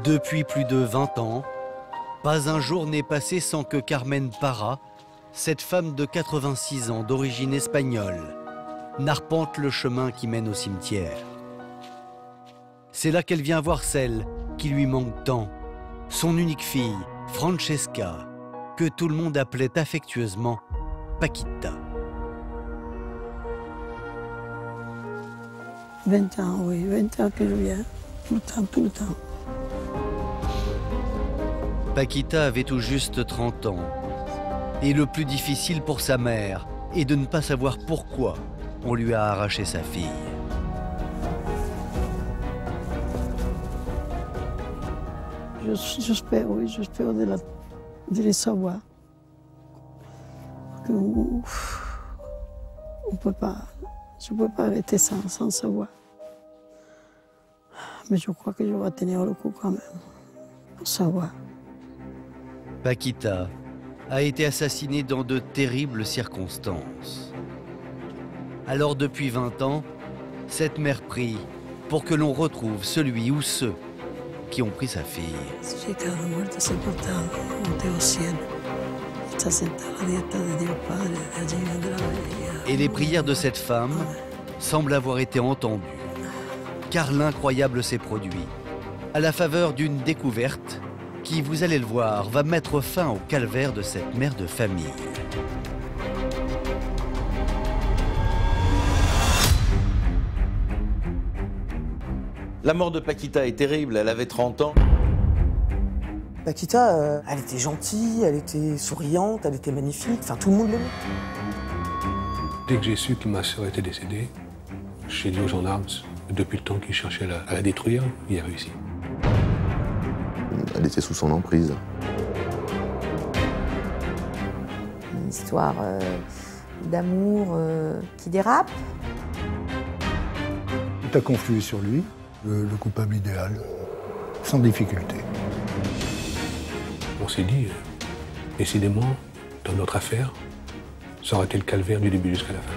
Depuis plus de 20 ans, pas un jour n'est passé sans que Carmen Parra, cette femme de 86 ans d'origine espagnole, n'arpente le chemin qui mène au cimetière. C'est là qu'elle vient voir celle qui lui manque tant, son unique fille, Francesca, que tout le monde appelait affectueusement Paquita. 20 ans, oui, 20 ans que je viens, tout le temps, tout le temps. Paquita avait tout juste 30 ans. Et le plus difficile pour sa mère est de ne pas savoir pourquoi on lui a arraché sa fille. J'espère, oui, j'espère de les savoir. Que on peut pas, je ne peux pas arrêter sans savoir. Mais je crois que je vais tenir le coup quand même, pour savoir. Paquita a été assassinée dans de terribles circonstances. Alors depuis 20 ans, cette mère prie pour que l'on retrouve celui ou ceux qui ont pris sa fille. Et les prières de cette femme semblent avoir été entendues, car l'incroyable s'est produit, à la faveur d'une découverte qui, vous allez le voir, va mettre fin au calvaire de cette mère de famille. La mort de Paquita est terrible, elle avait 30 ans. Paquita, elle était gentille, elle était souriante, elle était magnifique, enfin tout le monde l'aimait. Dès que j'ai su que ma sœur était décédée, j'ai dit aux gendarmes, depuis le temps qu'ils cherchaient à la détruire, il a réussi. Elle était sous son emprise. Une histoire d'amour qui dérape. Tout a conflué sur lui, le coupable idéal, sans difficulté. On s'est dit, décidément, dans notre affaire, ça aurait été le calvaire du début jusqu'à la fin.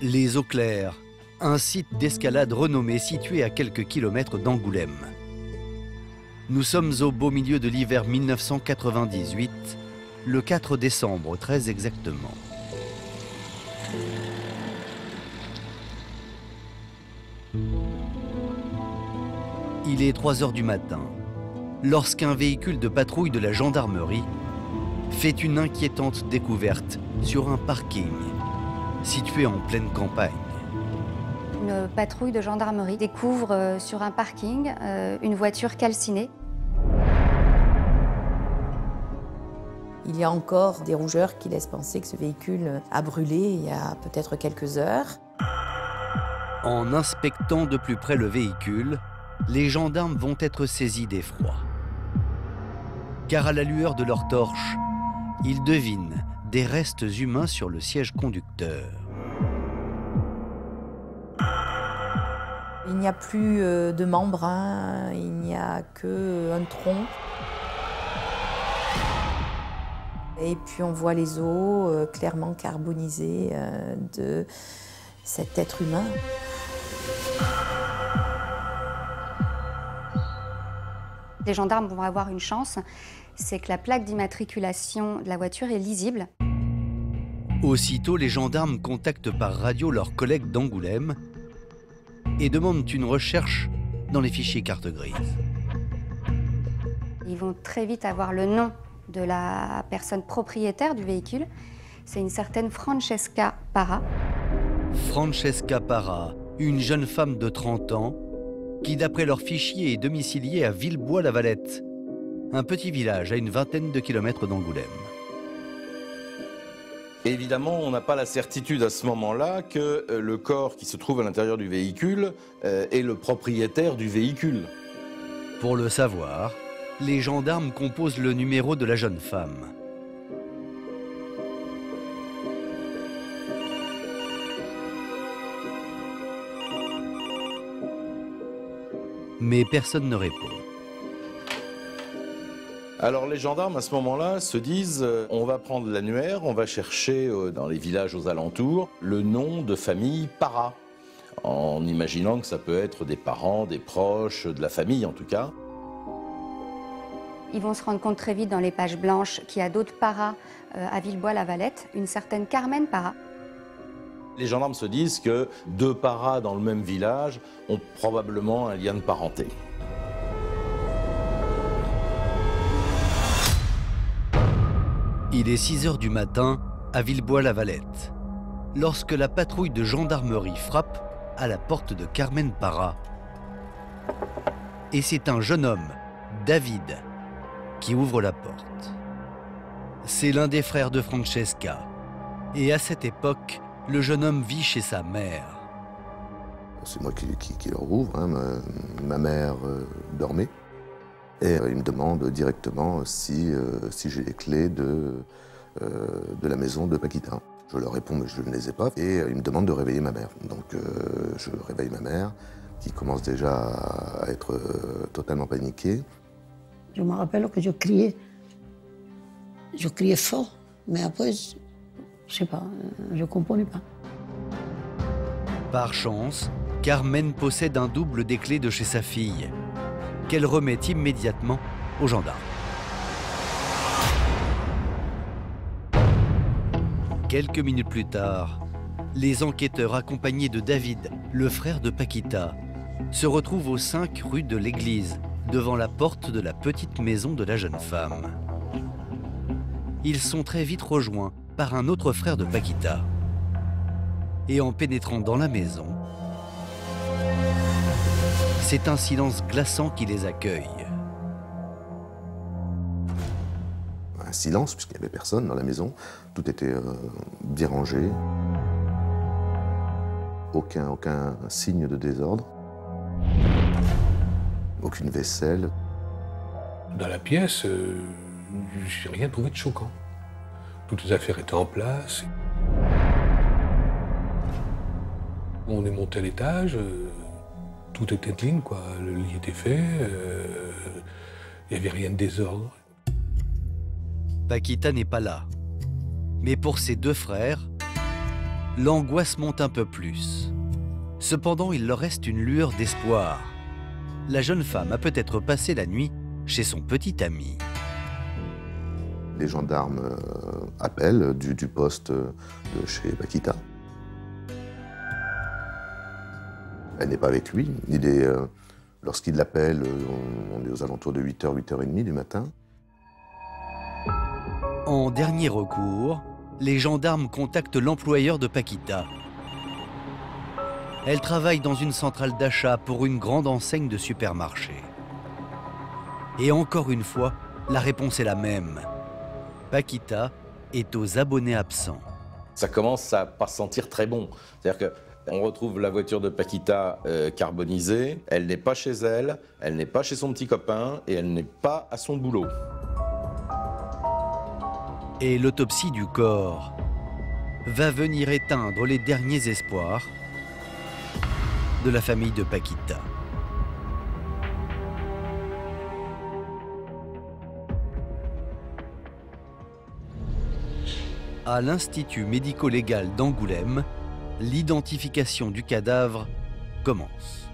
Les Eaux Claires, un site d'escalade renommé situé à quelques kilomètres d'Angoulême. Nous sommes au beau milieu de l'hiver 1998, le 4 décembre très exactement. Il est 3 heures du matin, lorsqu'un véhicule de patrouille de la gendarmerie fait une inquiétante découverte sur un parking situé en pleine campagne. Une patrouille de gendarmerie découvre sur un parking une voiture calcinée. Il y a encore des rougeurs qui laissent penser que ce véhicule a brûlé il y a peut-être quelques heures. En inspectant de plus près le véhicule, les gendarmes vont être saisis d'effroi. Car à la lueur de leurs torches, ils devinent des restes humains sur le siège conducteur. Il n'y a plus de membrane, il n'y a qu'un tronc. Et puis on voit les os clairement carbonisés de cet être humain. Les gendarmes vont avoir une chance, c'est que la plaque d'immatriculation de la voiture est lisible. Aussitôt, les gendarmes contactent par radio leurs collègues d'Angoulême et demandent une recherche dans les fichiers carte grise. Ils vont très vite avoir le nom de la personne propriétaire du véhicule. C'est une certaine Francesca Parra. Francesca Parra, une jeune femme de 30 ans, qui d'après leurs fichiers est domiciliée à Villebois-la-Valette, un petit village à une vingtaine de kilomètres d'Angoulême. Évidemment, on n'a pas la certitude à ce moment-là que le corps qui se trouve à l'intérieur du véhicule est le propriétaire du véhicule. Pour le savoir, les gendarmes composent le numéro de la jeune femme. Mais personne ne répond. Alors les gendarmes à ce moment-là se disent on va prendre l'annuaire, on va chercher dans les villages aux alentours le nom de famille Parra, en imaginant que ça peut être des parents, des proches, de la famille en tout cas. Ils vont se rendre compte très vite dans les pages blanches qu'il y a d'autres Parra à Villebois-la-Valette, une certaine Carmen Parra. Les gendarmes se disent que 2 Parra dans le même village ont probablement un lien de parenté. Il est 6 h du matin à Villebois-la-Valette, lorsque la patrouille de gendarmerie frappe à la porte de Carmen Parra. Et c'est un jeune homme, David, qui ouvre la porte. C'est l'un des frères de Francesca. Et à cette époque, le jeune homme vit chez sa mère. C'est moi qui leur ouvre, hein. Ma mère dormait. Et il me demande directement si j'ai les clés de la maison de Paquita. Je leur réponds mais je ne les ai pas. Et il me demande de réveiller ma mère. Donc je réveille ma mère, qui commence déjà à être totalement paniquée. Je me rappelle que je criais fort, mais après, je sais pas, je ne comprenais pas. Par chance, Carmen possède un double des clés de chez sa fille, qu'elle remet immédiatement aux gendarmes. Quelques minutes plus tard, les enquêteurs accompagnés de David, le frère de Paquita, se retrouvent aux 5 rue de l'Église, devant la porte de la petite maison de la jeune femme. Ils sont très vite rejoints par un autre frère de Paquita. Et en pénétrant dans la maison, c'est un silence glaçant qui les accueille. Un silence, puisqu'il n'y avait personne dans la maison. Tout était bien rangé. Aucun signe de désordre. Aucune vaisselle. Dans la pièce, j'ai rien trouvé de choquant. Toutes les affaires étaient en place. On est monté à l'étage, tout était clean, quoi. Le lit était fait, il n'y avait rien de désordre. Paquita n'est pas là. Mais pour ses 2 frères, l'angoisse monte un peu plus. Cependant, il leur reste une lueur d'espoir. La jeune femme a peut-être passé la nuit chez son petit ami. Les gendarmes appellent du poste de chez Paquita. Elle n'est pas avec lui. Lorsqu'il l'appelle, on est aux alentours de 8h, 8h30 du matin. En dernier recours, les gendarmes contactent l'employeur de Paquita. Elle travaille dans une centrale d'achat pour une grande enseigne de supermarché. Et encore une fois, la réponse est la même. Paquita est aux abonnés absents. Ça commence à pas se sentir très bon. C'est-à-dire qu'on retrouve la voiture de Paquita carbonisée, elle n'est pas chez elle, elle n'est pas chez son petit copain et elle n'est pas à son boulot. Et l'autopsie du corps va venir éteindre les derniers espoirs de la famille de Paquita. À l'Institut médico-légal d'Angoulême, l'identification du cadavre commence.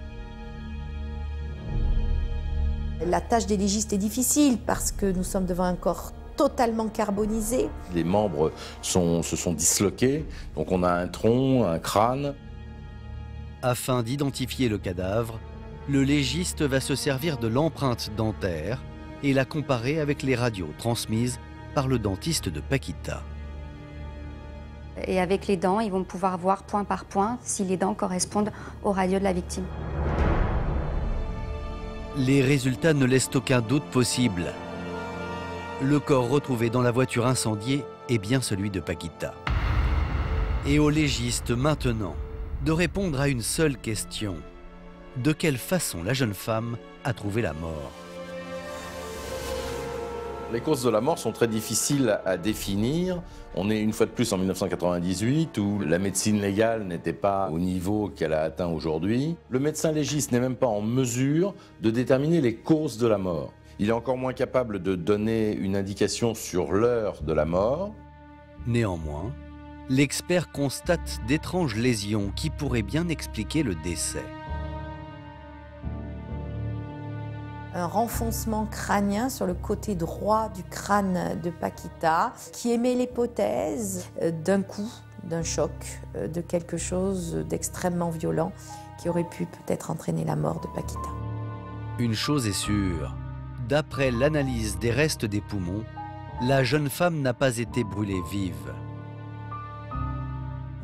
La tâche des légistes est difficile parce que nous sommes devant un corps totalement carbonisé. Les membres se sont disloqués, donc on a un tronc, un crâne. Afin d'identifier le cadavre, le légiste va se servir de l'empreinte dentaire et la comparer avec les radios transmises par le dentiste de Paquita. Et avec les dents, ils vont pouvoir voir point par point si les dents correspondent aux radios de la victime. Les résultats ne laissent aucun doute possible. Le corps retrouvé dans la voiture incendiée est bien celui de Paquita. Et au légiste maintenant de répondre à une seule question. De quelle façon la jeune femme a trouvé la mort? Les causes de la mort sont très difficiles à définir. On est une fois de plus en 1998 où la médecine légale n'était pas au niveau qu'elle a atteint aujourd'hui. Le médecin légiste n'est même pas en mesure de déterminer les causes de la mort. Il est encore moins capable de donner une indication sur l'heure de la mort. Néanmoins, l'expert constate d'étranges lésions qui pourraient bien expliquer le décès. Un renfoncement crânien sur le côté droit du crâne de Paquita qui émet l'hypothèse d'un coup, d'un choc, de quelque chose d'extrêmement violent qui aurait pu peut-être entraîner la mort de Paquita. Une chose est sûre, d'après l'analyse des restes des poumons, la jeune femme n'a pas été brûlée vive.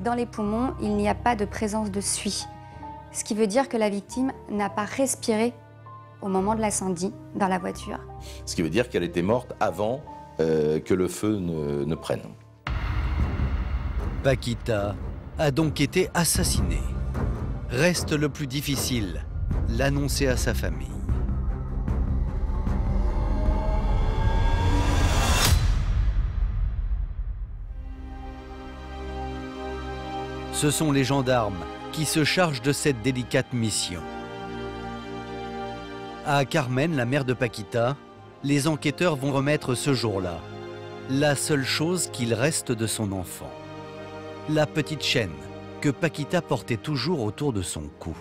Dans les poumons, il n'y a pas de présence de suie, ce qui veut dire que la victime n'a pas respiré au moment de l'incendie dans la voiture. Ce qui veut dire qu'elle était morte avant que le feu ne prenne. Paquita a donc été assassinée. Reste le plus difficile, l'annoncer à sa famille. Ce sont les gendarmes qui se chargent de cette délicate mission. À Carmen, la mère de Paquita, les enquêteurs vont remettre ce jour-là la seule chose qu'il reste de son enfant. La petite chaîne que Paquita portait toujours autour de son cou.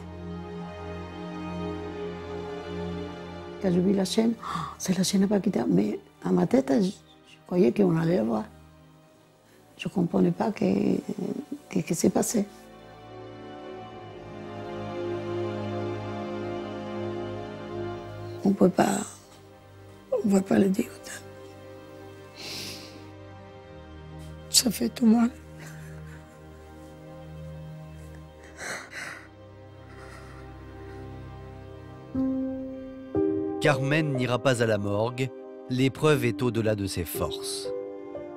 Quand j'ai vu la chaîne, c'est la chaîne de Paquita. Mais à ma tête, je croyais qu'on allait le voir. Je ne comprenais pas ce qui s'est passé. On ne peut pas le dire. Ça fait tout mal. Carmen n'ira pas à la morgue, l'épreuve est au-delà de ses forces.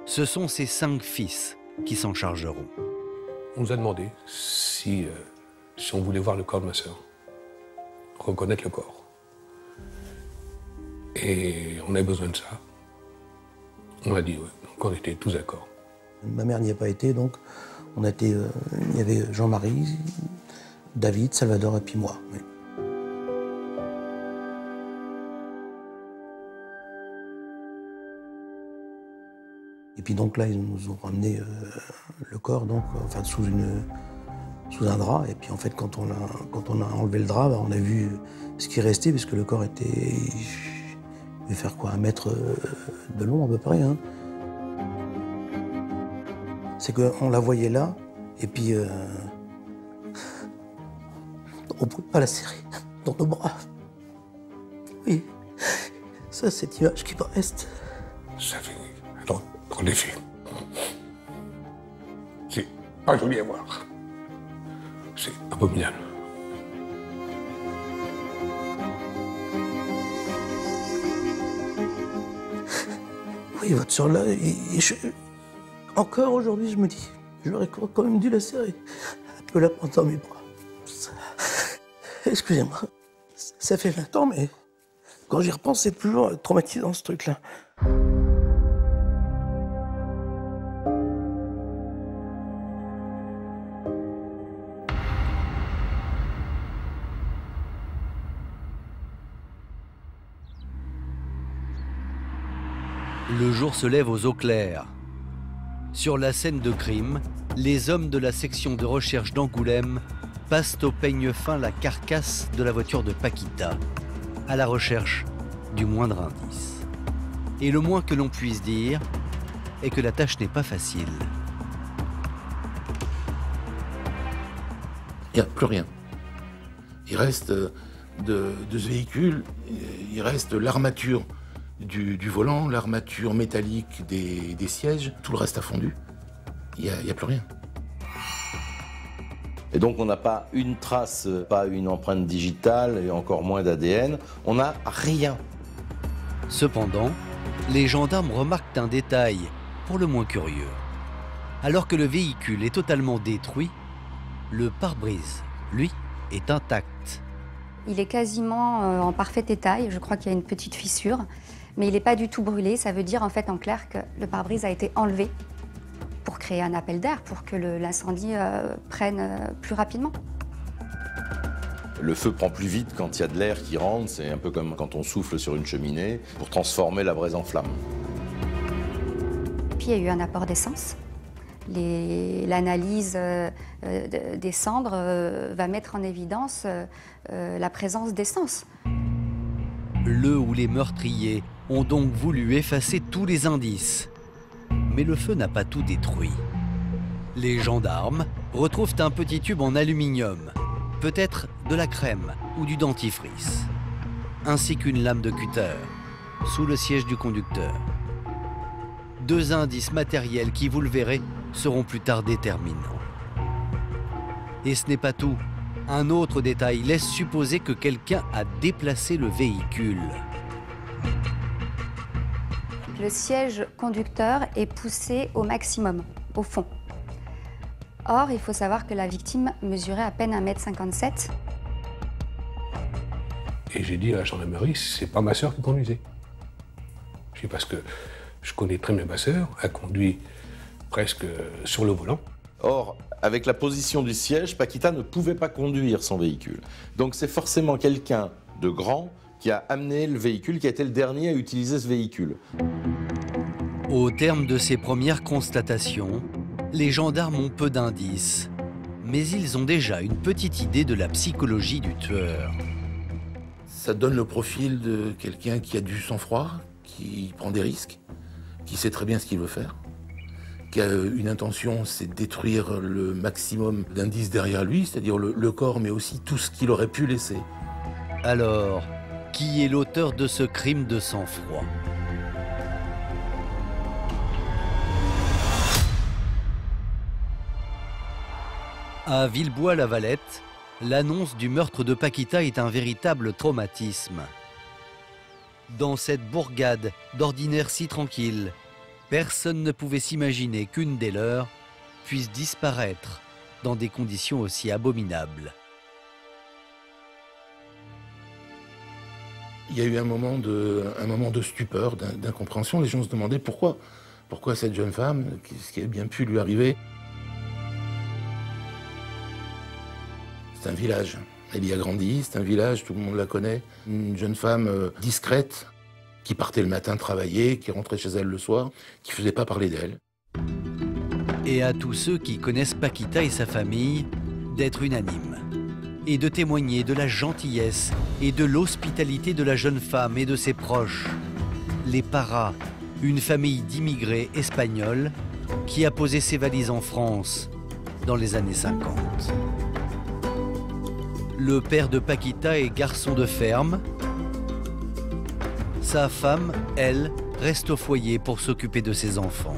Ce sont ses 5 fils qui s'en chargeront. On nous a demandé si on voulait voir le corps de ma sœur, reconnaître le corps. Et on avait besoin de ça. On a dit ouais, donc on était tous d'accord. Ma mère n'y a pas été, donc on a été, il y avait Jean-Marie, David, Salvador et puis moi. Oui. Et puis donc là, ils nous ont ramené le corps, donc, enfin sous un drap. Et puis en fait, quand on a enlevé le drap, on a vu ce qui restait, parce que le corps était, il devait faire quoi, 1 mètre de long à peu près. Hein. C'est qu'on la voyait là, et puis on ne pouvait pas la serrer dans nos bras. Oui, ça, cette image qui me reste. Ça fait trop d'effet. C'est pas joli à voir. C'est abominable. Oui, votre soeur là, encore aujourd'hui, je me dis, j'aurais quand même dû la serrer. Un peu la prendre dans mes bras. Excusez-moi, ça fait 20 ans, mais quand j'y repense, c'est toujours traumatisant ce truc-là. Le jour se lève aux eaux claires. Sur la scène de crime, les hommes de la section de recherche d'Angoulême passent au peigne fin la carcasse de la voiture de Paquita, à la recherche du moindre indice. Et le moins que l'on puisse dire est que la tâche n'est pas facile. Il n'y a plus rien. Il reste de ce véhicule, il reste l'armature du volant, l'armature métallique des sièges, tout le reste a fondu. Il n'y a plus rien. Et donc on n'a pas une trace, pas une empreinte digitale et encore moins d'ADN. On n'a rien. Cependant, les gendarmes remarquent un détail pour le moins curieux. Alors que le véhicule est totalement détruit, le pare-brise, lui, est intact. Il est quasiment en parfait état et je crois qu'il y a une petite fissure. Mais il n'est pas du tout brûlé, ça veut dire en fait en clair que le pare-brise a été enlevé pour créer un appel d'air, pour que l'incendie prenne plus rapidement. Le feu prend plus vite quand il y a de l'air qui rentre, c'est un peu comme quand on souffle sur une cheminée pour transformer la braise en flamme. Puis il y a eu un apport d'essence. L'analyse des cendres va mettre en évidence la présence d'essence. Le ou les meurtriers ont donc voulu effacer tous les indices. Mais le feu n'a pas tout détruit. Les gendarmes retrouvent un petit tube en aluminium, peut-être de la crème ou du dentifrice, ainsi qu'une lame de cutter sous le siège du conducteur. 2 indices matériels qui, vous le verrez, seront plus tard déterminants. Et ce n'est pas tout. Un autre détail laisse supposer que quelqu'un a déplacé le véhicule. Le siège conducteur est poussé au maximum, au fond. Or, il faut savoir que la victime mesurait à peine 1,57 m. Et j'ai dit à la gendarmerie, c'est pas ma sœur qui conduisait. Je dis parce que je connais très bien ma sœur, elle conduit presque sur le volant. Or, avec la position du siège, Paquita ne pouvait pas conduire son véhicule. Donc c'est forcément quelqu'un de grand qui a amené le véhicule, qui a été le dernier à utiliser ce véhicule. Au terme de ces premières constatations, les gendarmes ont peu d'indices, mais ils ont déjà une petite idée de la psychologie du tueur. Ça donne le profil de quelqu'un qui a du sang-froid, qui prend des risques, qui sait très bien ce qu'il veut faire, qui a une intention, c'est de détruire le maximum d'indices derrière lui, c'est-à-dire le corps, mais aussi tout ce qu'il aurait pu laisser. Alors, qui est l'auteur de ce crime de sang-froid ? À Villebois-la-Valette, l'annonce du meurtre de Paquita est un véritable traumatisme. Dans cette bourgade d'ordinaire si tranquille, personne ne pouvait s'imaginer qu'une des leurs puisse disparaître dans des conditions aussi abominables. Il y a eu un moment de stupeur, d'incompréhension. Les gens se demandaient pourquoi cette jeune femme, ce qui a bien pu lui arriver. C'est un village. Elle y a grandi, c'est un village, tout le monde la connaît. Une jeune femme discrète, qui partait le matin travailler, qui rentrait chez elle le soir, qui ne faisait pas parler d'elle. Et à tous ceux qui connaissent Paquita et sa famille, d'être unanimes et de témoigner de la gentillesse et de l'hospitalité de la jeune femme et de ses proches. Les Parra, une famille d'immigrés espagnols qui a posé ses valises en France dans les années 50. Le père de Paquita est garçon de ferme. Sa femme, elle, reste au foyer pour s'occuper de ses enfants.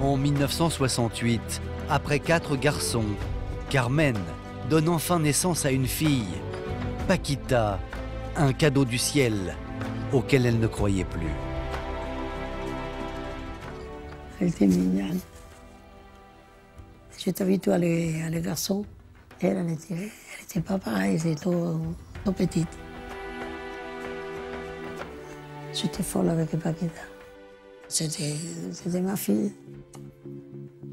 En 1968, après 4 garçons, Carmen donne enfin naissance à une fille, Paquita, un cadeau du ciel auquel elle ne croyait plus. Elle était mignonne. J'étais habituée à les garçons. Elle n'était pas pareille, elle était trop petite. J'étais folle avec Paquita. C'était ma fille.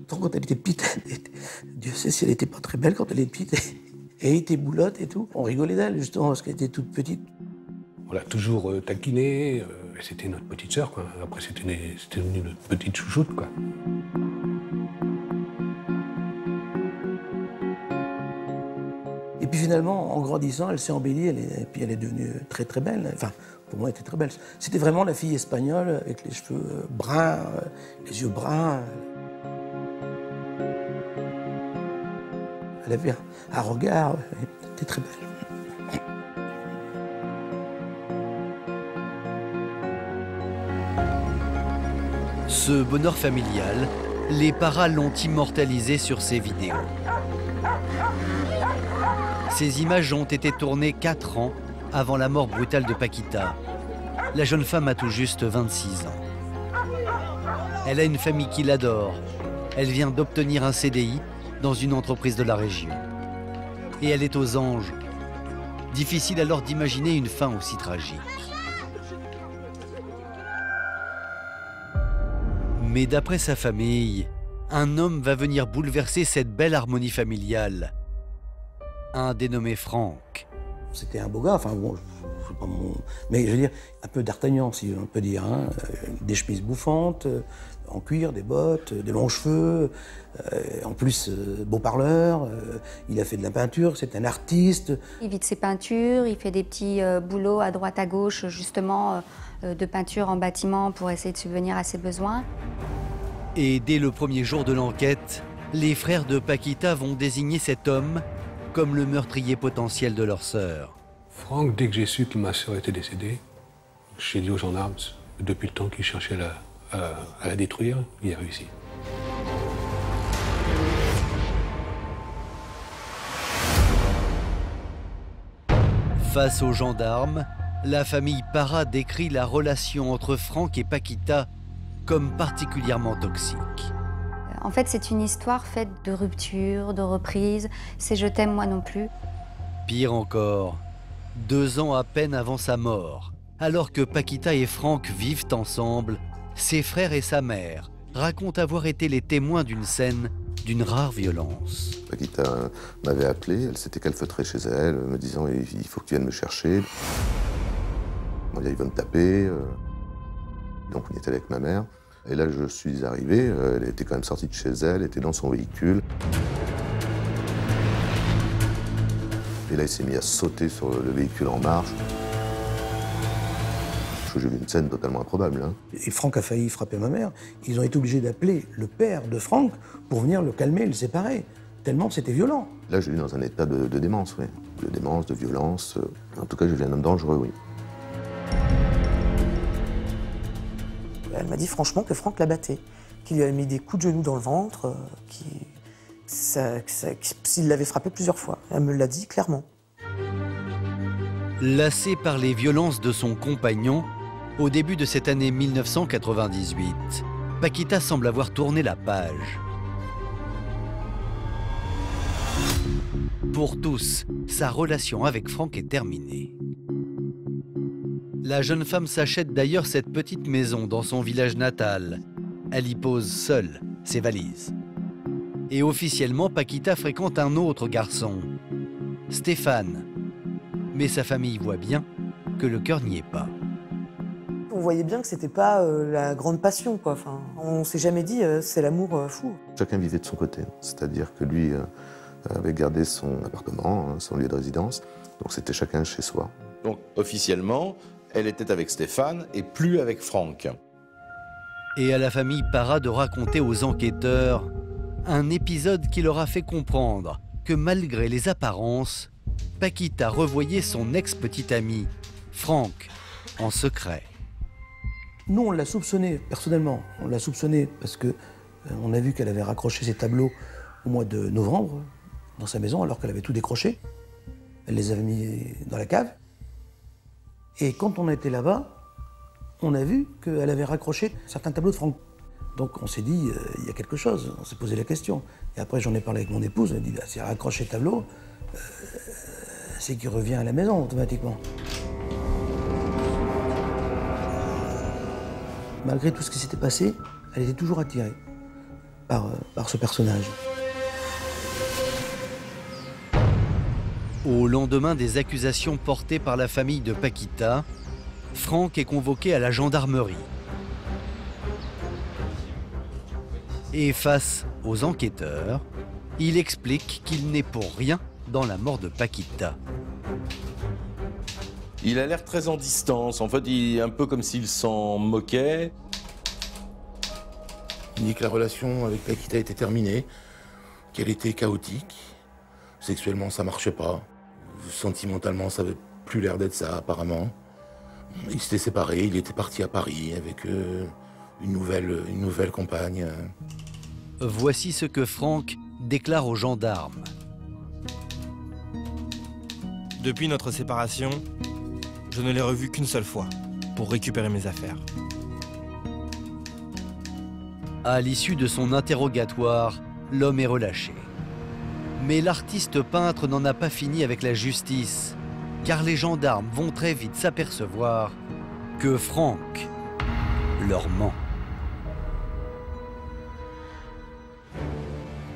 Donc, quand elle était petite, Dieu sait si elle n'était pas très belle quand elle était petite. Elle était boulotte et tout. On rigolait d'elle, justement, parce qu'elle était toute petite. On l'a toujours taquinée. C'était notre petite sœur, quoi. Après, c'était devenu notre petite chouchoute, quoi. Et puis finalement, en grandissant, elle s'est embellie, et puis elle est devenue très très belle. Enfin, pour moi, elle était très belle. C'était vraiment la fille espagnole, avec les cheveux bruns, les yeux bruns. Elle avait un regard, elle était très belle. Ce bonheur familial, les Parra l'ont immortalisé sur ces vidéos. Ces images ont été tournées 4 ans avant la mort brutale de Paquita. La jeune femme a tout juste 26 ans. Elle a une famille qui l'adore. Elle vient d'obtenir un CDI dans une entreprise de la région. Et elle est aux anges. Difficile alors d'imaginer une fin aussi tragique. Mais d'après sa famille, un homme va venir bouleverser cette belle harmonie familiale. un dénommé Franck. C'était un beau gars, enfin bon, c'est pas mon... mais je veux dire, un peu d'Artagnan, si on peut dire, hein. Des chemises bouffantes, en cuir, des bottes, des longs cheveux, en plus beau parleur, il a fait de la peinture, c'est un artiste. Il vit de ses peintures, il fait des petits boulots à droite à gauche, justement, de peinture en bâtiment pour essayer de subvenir à ses besoins. Et dès le premier jour de l'enquête, les frères de Paquita vont désigner cet homme comme le meurtrier potentiel de leur sœur. Franck, dès que j'ai su que ma sœur était décédée, j'ai dit aux gendarmes, depuis le temps qu'ils cherchaient à la détruire, il a réussi. Face aux gendarmes, la famille Parra décrit la relation entre Franck et Paquita comme particulièrement toxique. En fait, c'est une histoire faite de rupture, de reprise. C'est « je t'aime, moi non plus ». Pire encore, 2 ans à peine avant sa mort, alors que Paquita et Franck vivent ensemble, ses frères et sa mère racontent avoir été les témoins d'une scène d'une rare violence. Paquita m'avait appelé, elle s'était calfeutrée chez elle, me disant « il faut que tu viennes me chercher ». Moi, il va me taper. Donc on était avec ma mère. Et là, je suis arrivé, elle était quand même sortie de chez elle, était dans son véhicule. Et là, il s'est mis à sauter sur le véhicule en marche. J'ai vu une scène totalement improbable. Hein. Et Franck a failli frapper ma mère. Ils ont été obligés d'appeler le père de Franck pour venir le calmer, le séparer. Tellement c'était violent. Là, je l'ai vu dans un état de démence, oui. De démence, de violence. En tout cas, j'ai vu un homme dangereux, oui. Elle m'a dit franchement que Franck la battait, qu'il lui avait mis des coups de genoux dans le ventre, s'il l'avait frappé plusieurs fois. Elle me l'a dit clairement. Lassée par les violences de son compagnon, au début de cette année 1998, Paquita semble avoir tourné la page. Pour tous, sa relation avec Franck est terminée. La jeune femme s'achète d'ailleurs cette petite maison dans son village natal. Elle y pose seule ses valises. Et officiellement, Paquita fréquente un autre garçon, Stéphane. Mais sa famille voit bien que le cœur n'y est pas. On voyait bien que c'était pas la grande passion, quoi. Enfin, on s'est jamais dit c'est l'amour fou. Chacun vivait de son côté, c'est-à-dire que lui avait gardé son appartement, son lieu de résidence, donc c'était chacun chez soi. Donc officiellement, elle était avec Stéphane et plus avec Franck. Et à la famille Parra de raconter aux enquêteurs un épisode qui leur a fait comprendre que malgré les apparences, Paquita revoyait son ex-petit ami, Franck, en secret. Nous, on l'a soupçonné, personnellement. On l'a soupçonné parce que on a vu qu'elle avait raccroché ses tableaux au mois de novembre dans sa maison, alors qu'elle avait tout décroché. Elle les avait mis dans la cave. Et quand on a été là-bas, on a vu qu'elle avait raccroché certains tableaux de Franck. Donc on s'est dit, il y a quelque chose, on s'est posé la question. Et après j'en ai parlé avec mon épouse, elle m'a dit, si elle raccroche les tableaux, c'est qu'il revient à la maison automatiquement. Malgré tout ce qui s'était passé, elle était toujours attirée par ce personnage. Au lendemain des accusations portées par la famille de Paquita, Franck est convoqué à la gendarmerie. Et face aux enquêteurs, il explique qu'il n'est pour rien dans la mort de Paquita. Il a l'air très en distance, en fait, il est un peu comme s'il s'en moquait. Il dit que la relation avec Paquita était terminée, qu'elle était chaotique. Sexuellement, ça marchait pas. Sentimentalement, ça avait plus l'air d'être ça, apparemment. Il s'était séparé, il était parti à Paris avec une nouvelle compagne. Voici ce que Franck déclare aux gendarmes. Depuis notre séparation, je ne l'ai revu qu'une seule fois pour récupérer mes affaires. À l'issue de son interrogatoire, l'homme est relâché. Mais l'artiste peintre n'en a pas fini avec la justice, car les gendarmes vont très vite s'apercevoir que Franck leur ment.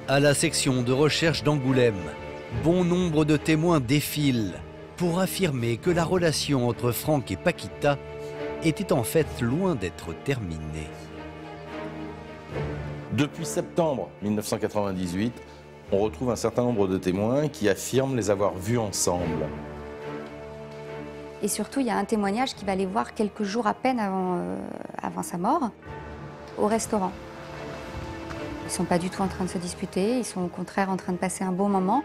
À la section de recherche d'Angoulême, bon nombre de témoins défilent pour affirmer que la relation entre Franck et Paquita était en fait loin d'être terminée. Depuis septembre 1998, on retrouve un certain nombre de témoins qui affirment les avoir vus ensemble. Et surtout, il y a un témoignage qui va les voir quelques jours à peine avant sa mort, au restaurant. Ils ne sont pas du tout en train de se disputer, ils sont au contraire en train de passer un bon moment.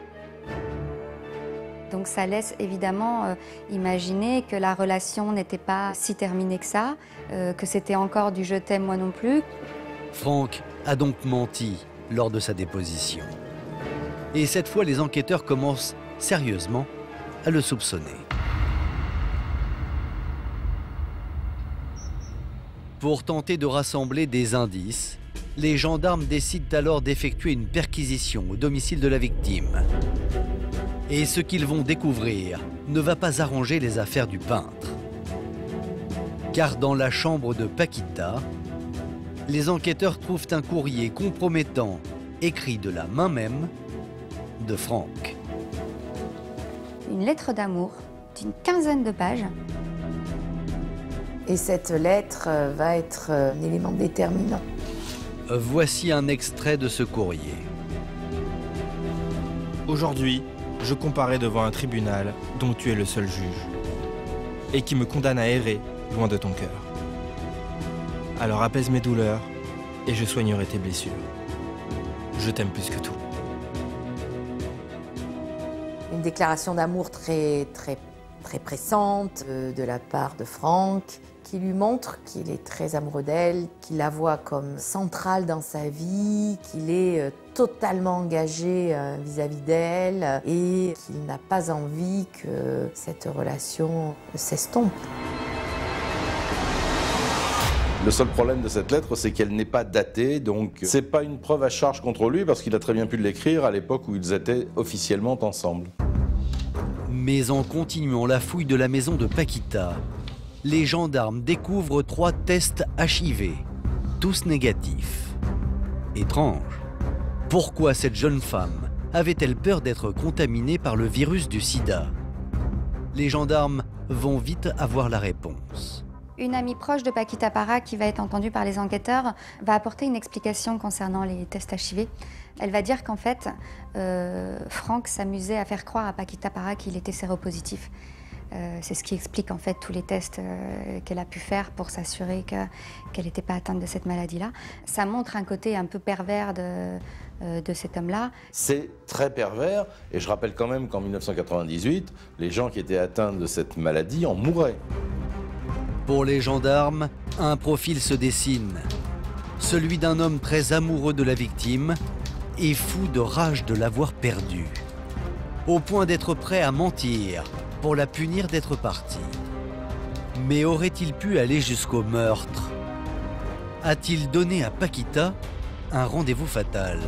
Donc ça laisse évidemment imaginer que la relation n'était pas si terminée que ça, que c'était encore du « je t'aime, moi non plus ». Franck a donc menti lors de sa déposition. Et cette fois, les enquêteurs commencent sérieusement à le soupçonner. Pour tenter de rassembler des indices, les gendarmes décident alors d'effectuer une perquisition au domicile de la victime. Et ce qu'ils vont découvrir ne va pas arranger les affaires du peintre. Car dans la chambre de Paquita, les enquêteurs trouvent un courrier compromettant écrit de la main même de Franck. Une lettre d'amour d'une 15aine de pages. Et cette lettre va être un élément déterminant. Voici un extrait de ce courrier. Aujourd'hui, je comparais devant un tribunal dont tu es le seul juge et qui me condamne à errer loin de ton cœur. Alors apaise mes douleurs et je soignerai tes blessures. Je t'aime plus que tout. Une déclaration d'amour très pressante de la part de Franck, qui lui montre qu'il est très amoureux d'elle, qu'il la voit comme centrale dans sa vie, qu'il est totalement engagé vis-à-vis d'elle et qu'il n'a pas envie que cette relation s'estompe. Le seul problème de cette lettre, c'est qu'elle n'est pas datée, donc c'est pas une preuve à charge contre lui parce qu'il a très bien pu l'écrire à l'époque où ils étaient officiellement ensemble. Mais en continuant la fouille de la maison de Paquita, les gendarmes découvrent 3 tests HIV, tous négatifs. Étrange. Pourquoi cette jeune femme avait-elle peur d'être contaminée par le virus du sida? Les gendarmes vont vite avoir la réponse. Une amie proche de Paquita Parra, qui va être entendue par les enquêteurs, va apporter une explication concernant les tests HIV. Elle va dire qu'en fait, Franck s'amusait à faire croire à Paquita Parra qu'il était séropositif. C'est ce qui explique en fait tous les tests qu'elle a pu faire pour s'assurer qu'elle n'était pas atteinte de cette maladie-là. Ça montre un côté un peu pervers de cet homme-là. C'est très pervers, et je rappelle quand même qu'en 1998, les gens qui étaient atteints de cette maladie en mouraient. Pour les gendarmes, un profil se dessine. Celui d'un homme très amoureux de la victime et fou de rage de l'avoir perdue. Au point d'être prêt à mentir pour la punir d'être partie. Mais aurait-il pu aller jusqu'au meurtre? A-t-il donné à Paquita un rendez-vous fatal?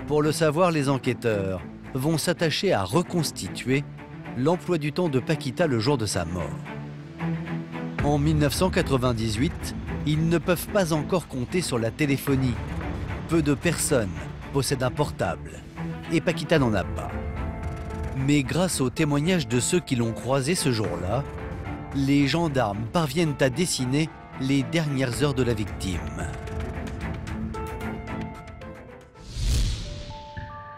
Pour le savoir, les enquêteurs vont s'attacher à reconstituer l'emploi du temps de Paquita le jour de sa mort. En 1998, ils ne peuvent pas encore compter sur la téléphonie. Peu de personnes possèdent un portable, et Paquita n'en a pas. Mais grâce aux témoignages de ceux qui l'ont croisé ce jour-là, les gendarmes parviennent à dessiner les dernières heures de la victime.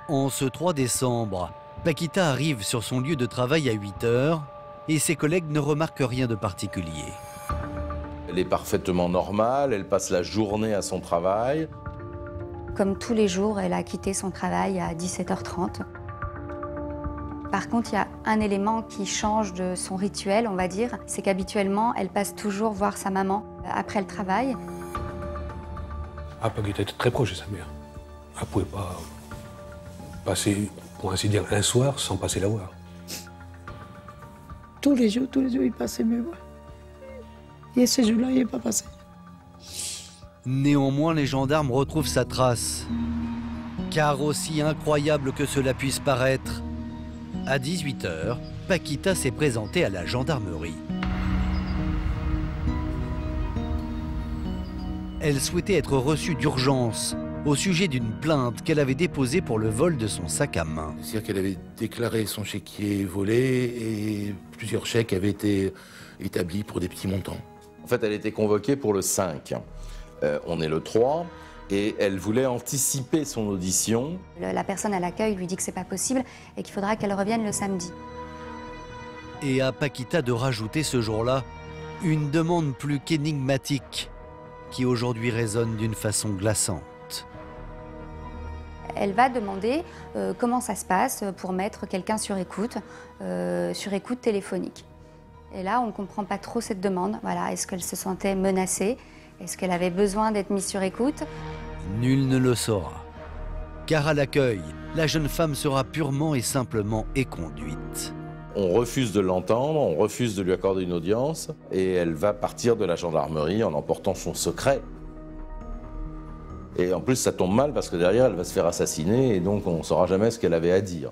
En ce 3 décembre, Paquita arrive sur son lieu de travail à 8 h et ses collègues ne remarquent rien de particulier. Elle est parfaitement normale, elle passe la journée à son travail. Comme tous les jours, elle a quitté son travail à 17 h 30. Par contre, il y a un élément qui change de son rituel, on va dire, c'est qu'habituellement, elle passe toujours voir sa maman après le travail. Ah, Paquita était très proche de sa mère. Elle ne pouvait pas passer, pour ainsi dire, un soir sans passer la voir. Tous les jours, il passait me voir. Et ce jour-là, il n'est pas passé. Néanmoins, les gendarmes retrouvent sa trace. Car aussi incroyable que cela puisse paraître, à 18 h, Paquita s'est présentée à la gendarmerie. Elle souhaitait être reçue d'urgence au sujet d'une plainte qu'elle avait déposée pour le vol de son sac à main. C'est-à-dire qu'elle avait déclaré son chéquier volé et plusieurs chèques avaient été établis pour des petits montants. En fait, elle était convoquée pour le 5. On est le 3 et elle voulait anticiper son audition. La personne à l'accueil lui dit que c'est pas possible et qu'il faudra qu'elle revienne le samedi. Et à Paquita de rajouter ce jour-là une demande plus qu'énigmatique qui aujourd'hui résonne d'une façon glaçante. Elle va demander comment ça se passe pour mettre quelqu'un sur écoute téléphonique. Et là, on ne comprend pas trop cette demande. Voilà, est-ce qu'elle se sentait menacée? Est-ce qu'elle avait besoin d'être mise sur écoute? Nul ne le saura. Car à l'accueil, la jeune femme sera purement et simplement éconduite. On refuse de l'entendre, on refuse de lui accorder une audience et elle va partir de la gendarmerie en emportant son secret. Et en plus, ça tombe mal parce que derrière, elle va se faire assassiner et donc on ne saura jamais ce qu'elle avait à dire.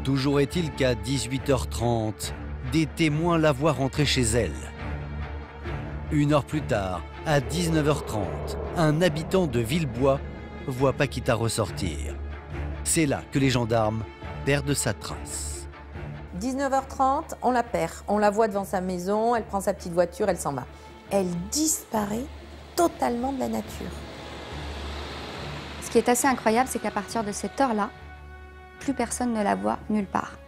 Toujours est-il qu'à 18h30, des témoins la voient rentrer chez elle. Une heure plus tard, à 19h30, un habitant de Villebois voit Paquita ressortir. C'est là que les gendarmes perdent sa trace. 19h30, on la perd. On la voit devant sa maison, elle prend sa petite voiture, elle s'en va. Elle disparaît totalement de la nature. Ce qui est assez incroyable, c'est qu'à partir de cette heure-là, plus personne ne la voit nulle part.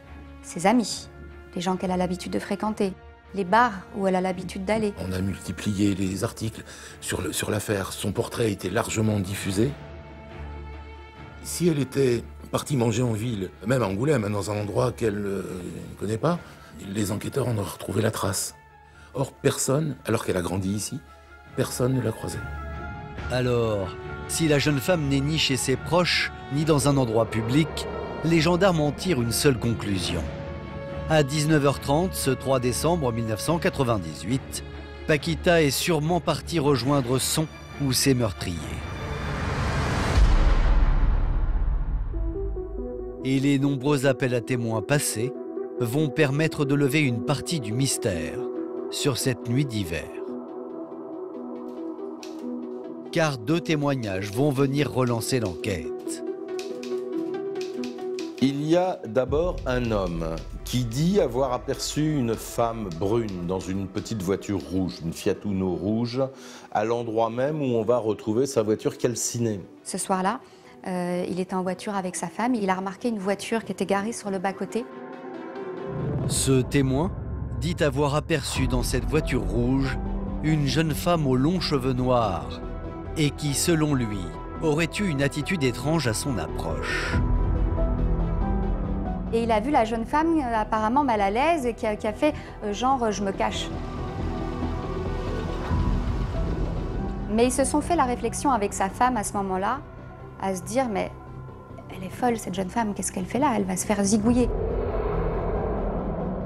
Ses amis, les gens qu'elle a l'habitude de fréquenter, les bars où elle a l'habitude d'aller. On a multiplié les articles sur l'affaire. Son portrait a été largement diffusé. Si elle était partie manger en ville, même à Angoulême, dans un endroit qu'elle ne connaît pas, les enquêteurs en auraient retrouvé la trace. Or, personne, alors qu'elle a grandi ici, personne ne l'a croisée. Alors, si la jeune femme n'est ni chez ses proches, ni dans un endroit public, les gendarmes en tirent une seule conclusion. À 19h30, ce 3 décembre 1998, Paquita est sûrement partie rejoindre son ou ses meurtriers. Et les nombreux appels à témoins passés vont permettre de lever une partie du mystère sur cette nuit d'hiver. Car 2 témoignages vont venir relancer l'enquête. Il y a d'abord un homme qui dit avoir aperçu une femme brune dans une petite voiture rouge, une Fiat Uno rouge, à l'endroit même où on va retrouver sa voiture calcinée. Ce soir-là, il était en voiture avec sa femme. Il a remarqué une voiture qui était garée sur le bas-côté. Ce témoin dit avoir aperçu dans cette voiture rouge une jeune femme aux longs cheveux noirs et qui, selon lui, aurait eu une attitude étrange à son approche. Et il a vu la jeune femme apparemment mal à l'aise et qui a fait genre « je me cache ». Mais ils se sont fait la réflexion avec sa femme à ce moment-là, à se dire « mais elle est folle cette jeune femme, qu'est-ce qu'elle fait là? Elle va se faire zigouiller ».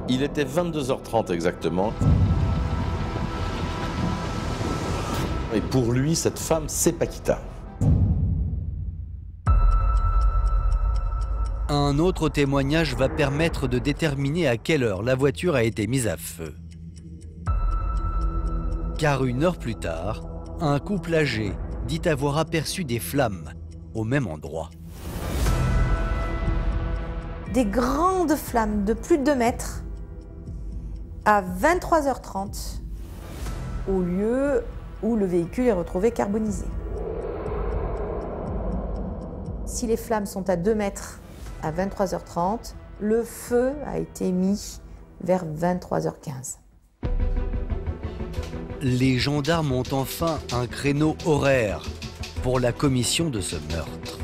Il était 22h30 exactement. Et pour lui, cette femme, c'est Paquita. Un autre témoignage va permettre de déterminer à quelle heure la voiture a été mise à feu. Car 1 heure plus tard, un couple âgé dit avoir aperçu des flammes au même endroit. Des grandes flammes de plus de 2 mètres à 23h30 au lieu où le véhicule est retrouvé carbonisé. Si les flammes sont à 2 mètres à 23h30, le feu a été mis vers 23h15. Les gendarmes ont enfin un créneau horaire pour la commission de ce meurtre.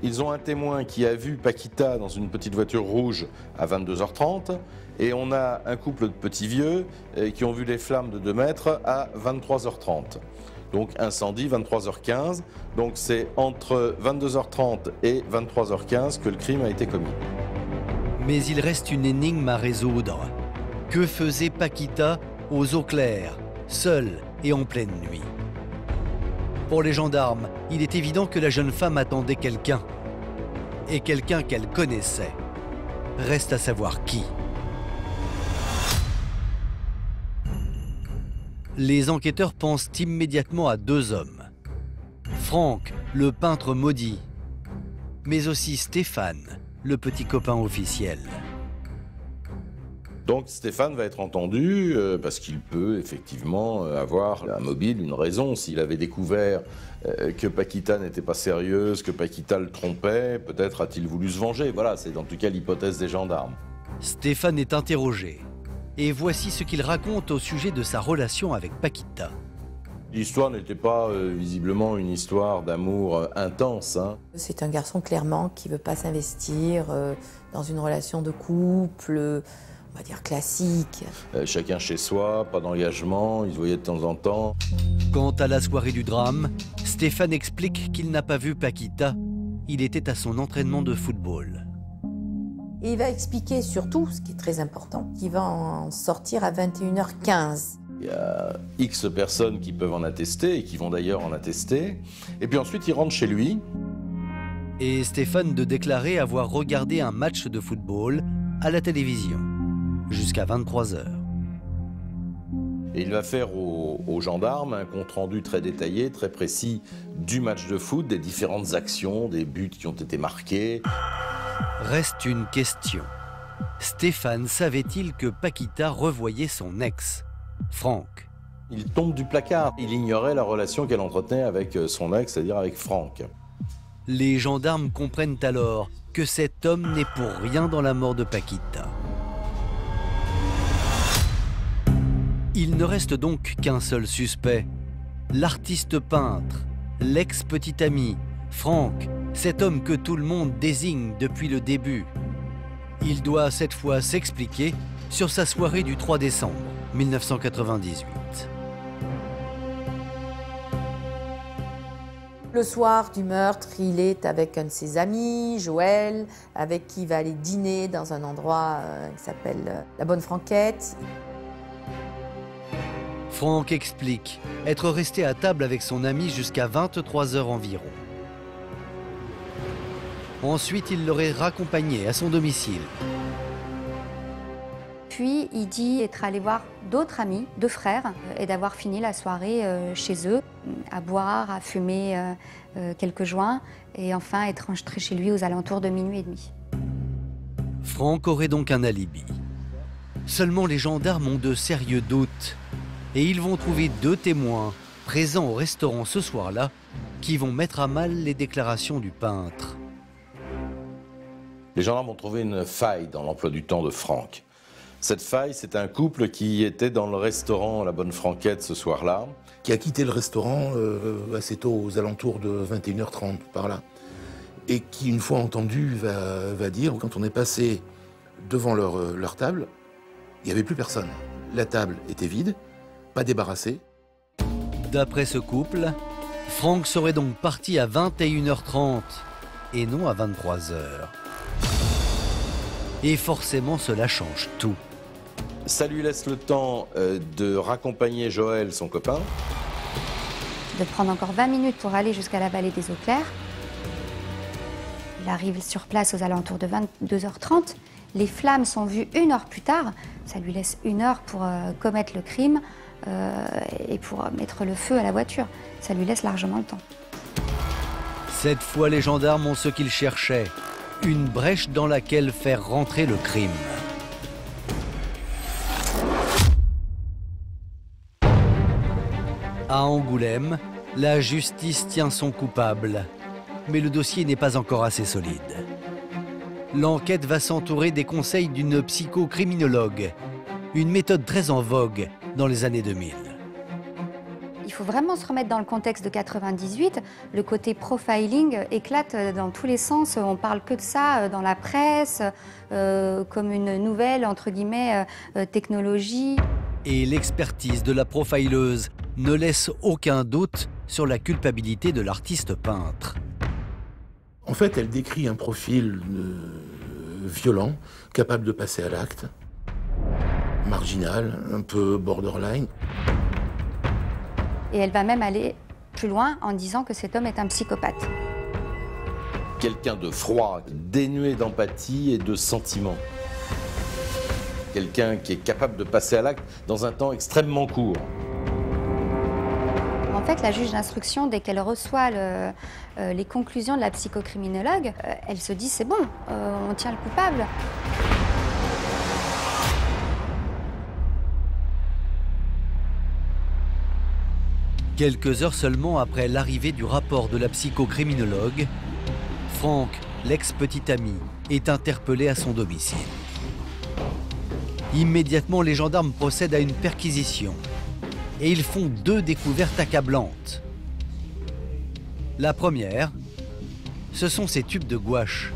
Ils ont un témoin qui a vu Paquita dans une petite voiture rouge à 22h30 et on a un couple de petits vieux qui ont vu les flammes de 2 mètres à 23h30. Donc incendie 23h15, donc c'est entre 22h30 et 23h15 que le crime a été commis. Mais il reste une énigme à résoudre. Que faisait Paquita aux eaux claires, seule et en pleine nuit? Pour les gendarmes, il est évident que la jeune femme attendait quelqu'un. Et quelqu'un qu'elle connaissait. Reste à savoir qui. Les enquêteurs pensent immédiatement à 2 hommes. Franck, le peintre maudit, mais aussi Stéphane, le petit copain officiel. Donc Stéphane va être entendu parce qu'il peut effectivement avoir un mobile, une raison. S'il avait découvert que Paquita n'était pas sérieuse, que Paquita le trompait, peut-être a-t-il voulu se venger. Voilà, c'est en tout cas l'hypothèse des gendarmes. Stéphane est interrogé. Et voici ce qu'il raconte au sujet de sa relation avec Paquita. L'histoire n'était pas visiblement une histoire d'amour intense. Hein. C'est un garçon clairement qui ne veut pas s'investir dans une relation de couple, on va dire classique. Chacun chez soi, pas d'engagement, ils se voyaient de temps en temps. Quant à la soirée du drame, Stéphane explique qu'il n'a pas vu Paquita. Il était à son entraînement de football. Et il va expliquer surtout, ce qui est très important, qu'il va en sortir à 21h15. Il y a X personnes qui peuvent en attester et qui vont d'ailleurs en attester. Et puis ensuite, il rentre chez lui. Et Stéphane de déclarer avoir regardé un match de football à la télévision, jusqu'à 23h. Et il va faire aux gendarmes un compte-rendu très détaillé, très précis du match de foot, des différentes actions, des buts qui ont été marqués. Reste une question. Stéphane savait-il que Paquita revoyait son ex, Franck? Il tombe du placard. Il ignorait la relation qu'elle entretenait avec son ex, c'est-à-dire avec Franck. Les gendarmes comprennent alors que cet homme n'est pour rien dans la mort de Paquita. Il ne reste donc qu'un seul suspect, l'artiste peintre, l'ex-petit ami, Franck, cet homme que tout le monde désigne depuis le début. Il doit cette fois s'expliquer sur sa soirée du 3 décembre 1998. Le soir du meurtre, il est avec un de ses amis, Joël, avec qui il va aller dîner dans un endroit qui s'appelle la Bonne Franquette. Franck explique être resté à table avec son ami jusqu'à 23h environ. Ensuite, il l'aurait raccompagné à son domicile. Puis, il dit être allé voir d'autres amis, deux frères, et d'avoir fini la soirée chez eux, à boire, à fumer quelques joints, et enfin être rentré chez lui aux alentours de minuit et demi. Franck aurait donc un alibi. Seulement, les gendarmes ont de sérieux doutes, et ils vont trouver deux témoins présents au restaurant ce soir-là, qui vont mettre à mal les déclarations du peintre. Les gendarmes ont trouvé une faille dans l'emploi du temps de Franck. Cette faille, c'est un couple qui était dans le restaurant La Bonne Franquette ce soir-là. Qui a quitté le restaurant assez tôt, aux alentours de 21h30, par là. Et qui, une fois entendu, va dire, quand on est passé devant leur table, il n'y avait plus personne. La table était vide, pas débarrassée. D'après ce couple, Franck serait donc parti à 21h30 et non à 23h. Et forcément, cela change tout. Ça lui laisse le temps de raccompagner Joël, son copain. De prendre encore 20 minutes pour aller jusqu'à la vallée des Eaux Claires. Il arrive sur place aux alentours de 22h30. Les flammes sont vues 1 heure plus tard. Ça lui laisse 1 heure pour commettre le crime et pour mettre le feu à la voiture. Ça lui laisse largement le temps. Cette fois, les gendarmes ont ce qu'ils cherchaient. Une brèche dans laquelle faire rentrer le crime. À Angoulême, la justice tient son coupable. Mais le dossier n'est pas encore assez solide. L'enquête va s'entourer des conseils d'une psychocriminologue, une méthode très en vogue dans les années 2000. Il faut vraiment se remettre dans le contexte de 98. Le côté profiling éclate dans tous les sens. On parle que de ça dans la presse, comme une nouvelle, entre guillemets, technologie. Et l'expertise de la profileuse ne laisse aucun doute sur la culpabilité de l'artiste peintre. En fait, elle décrit un profil violent, capable de passer à l'acte, marginal, un peu borderline. Et elle va même aller plus loin en disant que cet homme est un psychopathe. Quelqu'un de froid, dénué d'empathie et de sentiments. Quelqu'un qui est capable de passer à l'acte dans un temps extrêmement court. En fait, la juge d'instruction, dès qu'elle reçoit les conclusions de la psychocriminologue, elle se dit c'est bon, on tient le coupable. Quelques heures seulement après l'arrivée du rapport de la psychocriminologue, Franck, l'ex-petit ami, est interpellé à son domicile. Immédiatement, les gendarmes procèdent à une perquisition et ils font 2 découvertes accablantes. La première, ce sont ces tubes de gouache.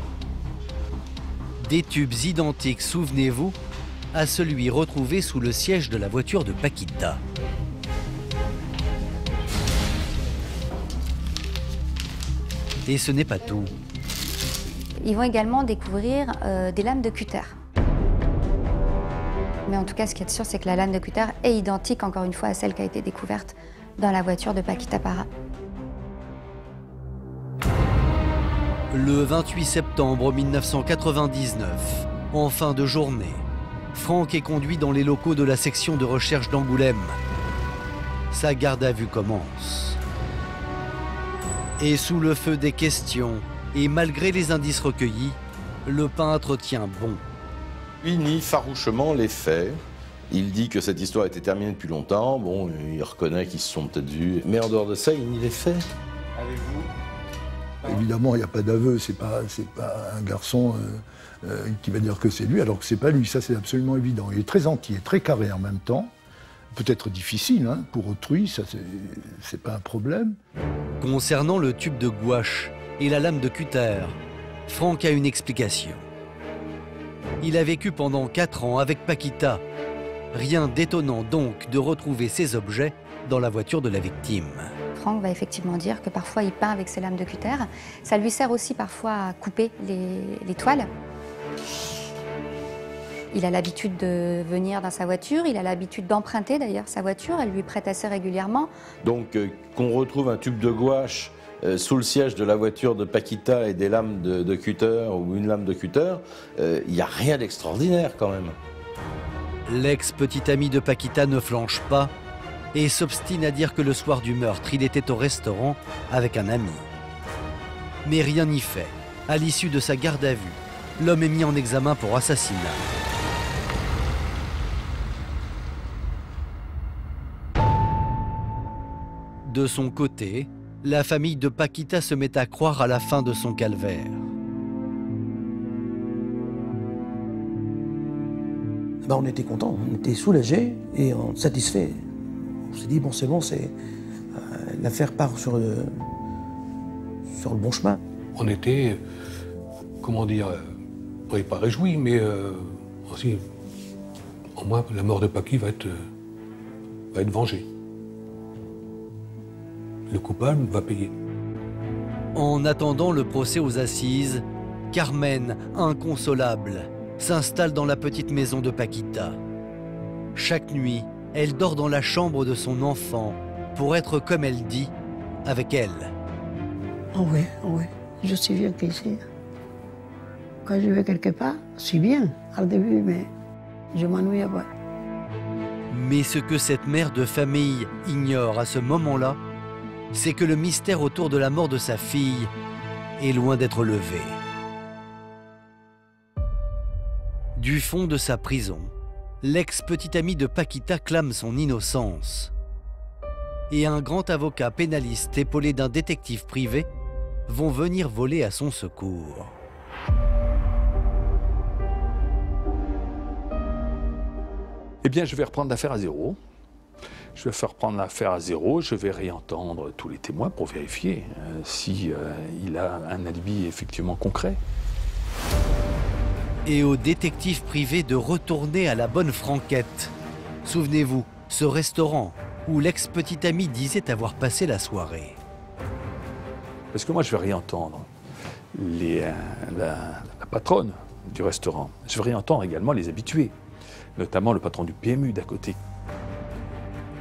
Des tubes identiques, souvenez-vous, à celui retrouvé sous le siège de la voiture de Paquita. Et ce n'est pas tout. Ils vont également découvrir des lames de cutter. Mais en tout cas, ce qui est sûr, c'est que la lame de cutter est identique, encore une fois, à celle qui a été découverte dans la voiture de Paquita Parra. Le 28 septembre 1999, en fin de journée, Franck est conduit dans les locaux de la section de recherche d'Angoulême. Sa garde à vue commence. Et sous le feu des questions, et malgré les indices recueillis, le peintre tient bon. Il nie farouchement les faits. Il dit que cette histoire était terminée depuis longtemps. Bon, il reconnaît qu'ils se sont peut-être vus. Mais en dehors de ça, il nie les faits. Avez-vous? Évidemment, il n'y a pas d'aveu. C'est pas un garçon qui va dire que c'est lui, alors que c'est pas lui. Ça, c'est absolument évident. Il est très entier, très carré en même temps. Peut-être difficile, hein, pour autrui, ça, c'est pas un problème. Concernant le tube de gouache et la lame de cutter, Franck a une explication. Il a vécu pendant 4 ans avec Paquita. Rien d'étonnant donc de retrouver ces objets dans la voiture de la victime. Franck va effectivement dire que parfois il peint avec ses lames de cutter. Ça lui sert aussi parfois à couper les toiles. Il a l'habitude de venir dans sa voiture, il a l'habitude d'emprunter d'ailleurs sa voiture, elle lui prête assez régulièrement. Donc qu'on retrouve un tube de gouache sous le siège de la voiture de Paquita et des lames de cutter ou une lame de cutter, il n'y a rien d'extraordinaire quand même. L'ex-petit ami de Paquita ne flanche pas et s'obstine à dire que le soir du meurtre, il était au restaurant avec un ami. Mais rien n'y fait. À l'issue de sa garde à vue, l'homme est mis en examen pour assassinat. De son côté, la famille de Paquita se met à croire à la fin de son calvaire. Ben, on était contents, on était soulagés et satisfaits. On s'est dit, bon, c'est bon, l'affaire part sur le bon chemin. On était, comment dire, on n'est pas réjouis, mais aussi, au moins, la mort de Paqui va être vengée. Le coupable va payer. En attendant le procès aux assises, Carmen, inconsolable, s'installe dans la petite maison de Paquita. Chaque nuit, elle dort dans la chambre de son enfant pour être, comme elle dit, avec elle. Oh oui, je suis bien qu'ici. Quand je vais quelque part, je suis bien au début, mais je m'ennuie pas. Mais ce que cette mère de famille ignore à ce moment-là, c'est que le mystère autour de la mort de sa fille est loin d'être levé. Du fond de sa prison, l'ex-petit ami de Paquita clame son innocence. Et un grand avocat pénaliste épaulé d'un détective privé vont venir voler à son secours. Eh bien, je vais reprendre l'affaire à zéro. Je vais faire reprendre l'affaire à zéro, je vais réentendre tous les témoins pour vérifier s'il a un alibi effectivement concret. Et au détective privé de retourner à la bonne franquette. Souvenez-vous, ce restaurant où l'ex-petit ami disait avoir passé la soirée. Parce que moi, je vais réentendre la patronne du restaurant. Je vais réentendre également les habitués, notamment le patron du PMU d'à côté.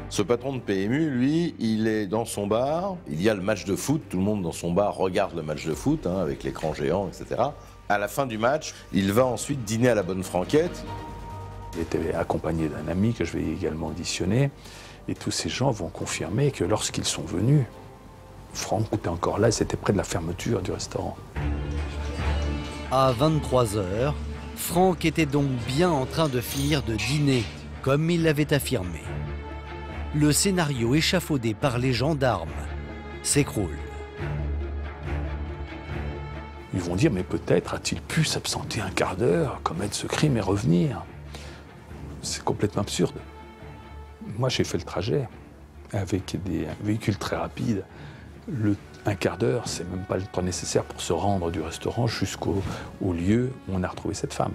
Ce patron de PMU, lui, il est dans son bar, il y a le match de foot, tout le monde dans son bar regarde le match de foot, hein, avec l'écran géant, etc. À la fin du match, il va ensuite dîner à la bonne franquette. Il était accompagné d'un ami que je vais également auditionner. Et tous ces gens vont confirmer que lorsqu'ils sont venus, Franck était encore là et c'était près de la fermeture du restaurant. À 23 h, Franck était donc bien en train de finir de dîner, comme il l'avait affirmé. Le scénario échafaudé par les gendarmes s'écroule. Ils vont dire, mais peut-être a-t-il pu s'absenter un quart d'heure, commettre ce crime et revenir. C'est complètement absurde. Moi, j'ai fait le trajet avec des véhicules très rapides. Un quart d'heure, c'est même pas le temps nécessaire pour se rendre du restaurant jusqu'au lieu où on a retrouvé cette femme.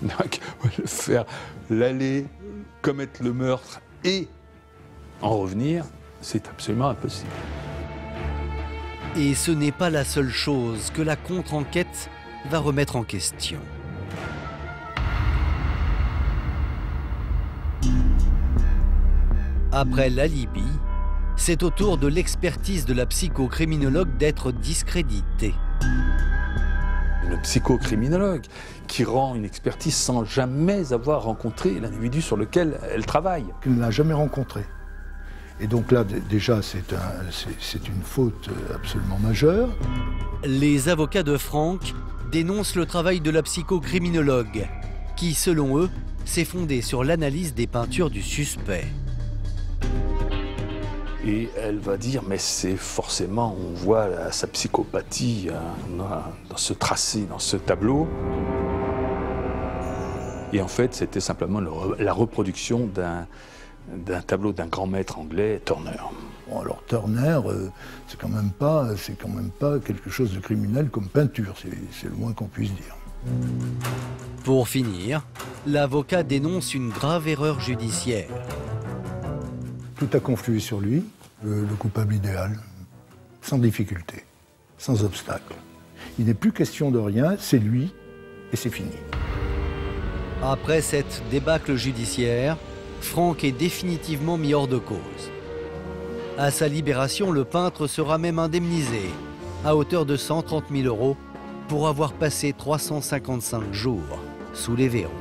Donc, faire l'aller, commettre le meurtre et en revenir, c'est absolument impossible. Et ce n'est pas la seule chose que la contre-enquête va remettre en question. Après l'alibi, c'est au tour de l'expertise de la psychocriminologue d'être discréditée. Une psychocriminologue qui rend une expertise sans jamais avoir rencontré l'individu sur lequel elle travaille. Qu'elle n'a jamais rencontré. Et donc là, déjà, c'est une faute absolument majeure. Les avocats de Franck dénoncent le travail de la psychocriminologue, qui, selon eux, s'est fondé sur l'analyse des peintures du suspect. Et elle va dire, mais c'est forcément, on voit sa psychopathie dans ce tracé, dans ce tableau. Et en fait, c'était simplement la reproduction d'un tableau d'un grand maître anglais, Turner. Bon, alors Turner, c'est quand même pas quelque chose de criminel comme peinture, c'est le moins qu'on puisse dire. Pour finir, l'avocat dénonce une grave erreur judiciaire. Tout a conflué sur lui, le coupable idéal, sans difficulté, sans obstacle. Il n'est plus question de rien, c'est lui, et c'est fini. Après cette débâcle judiciaire, Franck est définitivement mis hors de cause. À sa libération, le peintre sera même indemnisé, à hauteur de 130 000 € pour avoir passé 355 jours sous les verrous.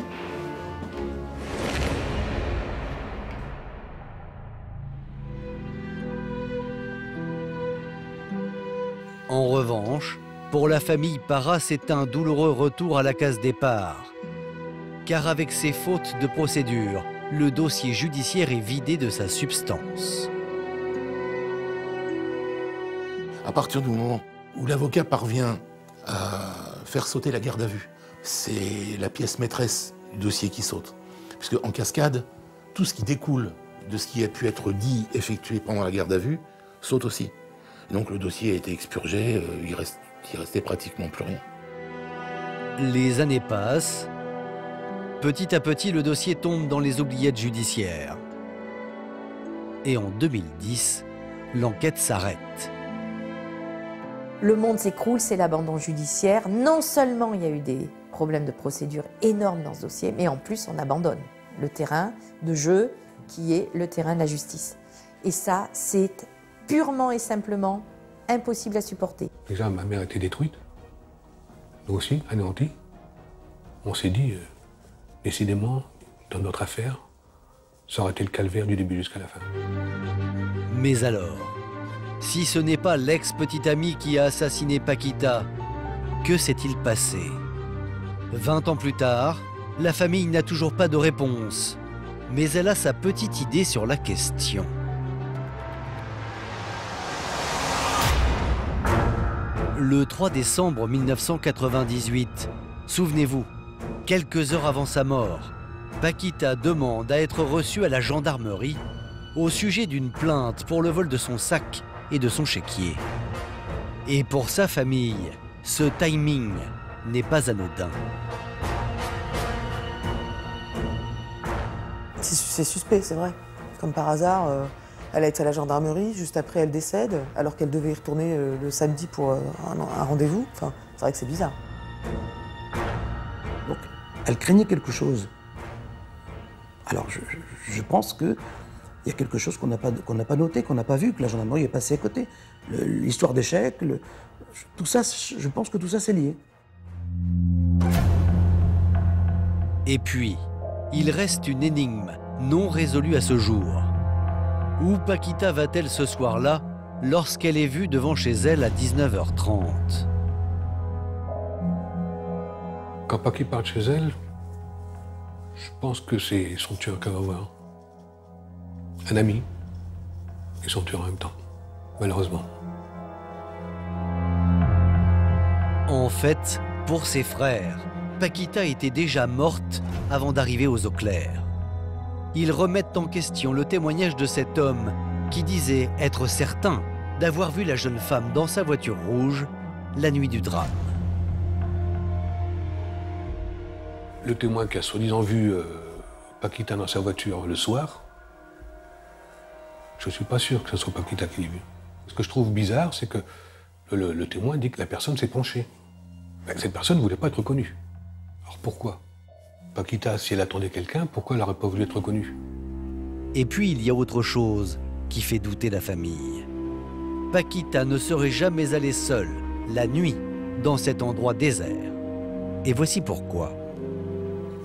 En revanche, pour la famille Parra, c'est un douloureux retour à la case départ. Car avec ces fautes de procédure, le dossier judiciaire est vidé de sa substance. À partir du moment où l'avocat parvient à faire sauter la garde à vue, c'est la pièce maîtresse du dossier qui saute. Puisque en cascade, tout ce qui découle de ce qui a pu être dit, effectué pendant la garde à vue, saute aussi. Et donc le dossier a été expurgé, il restait pratiquement plus rien. Les années passent. Petit à petit, le dossier tombe dans les oubliettes judiciaires. Et en 2010, l'enquête s'arrête. Le monde s'écroule, c'est l'abandon judiciaire. Non seulement il y a eu des problèmes de procédure énormes dans ce dossier, mais en plus on abandonne le terrain de jeu qui est le terrain de la justice. Et ça, c'est purement et simplement impossible à supporter. Déjà, ma mère était détruite. Nous aussi, anéantis. On s'est dit, décidément, dans notre affaire, ça aurait été le calvaire du début jusqu'à la fin. Mais alors, si ce n'est pas l'ex-petite amie qui a assassiné Paquita, que s'est-il passé? 20 ans plus tard, la famille n'a toujours pas de réponse. Mais elle a sa petite idée sur la question. Le 3 décembre 1998, souvenez-vous, quelques heures avant sa mort, Paquita demande à être reçue à la gendarmerie au sujet d'une plainte pour le vol de son sac et de son chéquier. Et pour sa famille, ce timing n'est pas anodin. C'est suspect, c'est vrai. Comme par hasard, elle a été à la gendarmerie, juste après elle décède, alors qu'elle devait y retourner le samedi pour un rendez-vous. Enfin, c'est vrai que c'est bizarre. Donc, elle craignait quelque chose. Alors, je pense qu'il y a quelque chose qu'on n'a pas noté, qu'on n'a pas vu, que la gendarmerie est passée à côté. L'histoire d'échec, tout ça, je pense que tout ça, c'est lié. Et puis, il reste une énigme non résolue à ce jour. Où Paquita va-t-elle ce soir-là lorsqu'elle est vue devant chez elle à 19h30? Quand Paqui part de chez elle, je pense que c'est son tueur qu'elle va voir. Un ami et son tueur en même temps, malheureusement. En fait, pour ses frères, Paquita était déjà morte avant d'arriver aux eaux claires. Ils remettent en question le témoignage de cet homme qui disait être certain d'avoir vu la jeune femme dans sa voiture rouge la nuit du drame. Le témoin qui a soi-disant vu Paquita dans sa voiture le soir, je ne suis pas sûr que ce soit Paquita qui l'ait vu. Ce que je trouve bizarre, c'est que le témoin dit que la personne s'est penchée. Ben, cette personne ne voulait pas être reconnue. Alors pourquoi? Paquita, si elle attendait quelqu'un, pourquoi elle n'aurait pas voulu être reconnue? Et puis il y a autre chose qui fait douter la famille. Paquita ne serait jamais allée seule, la nuit, dans cet endroit désert. Et voici pourquoi.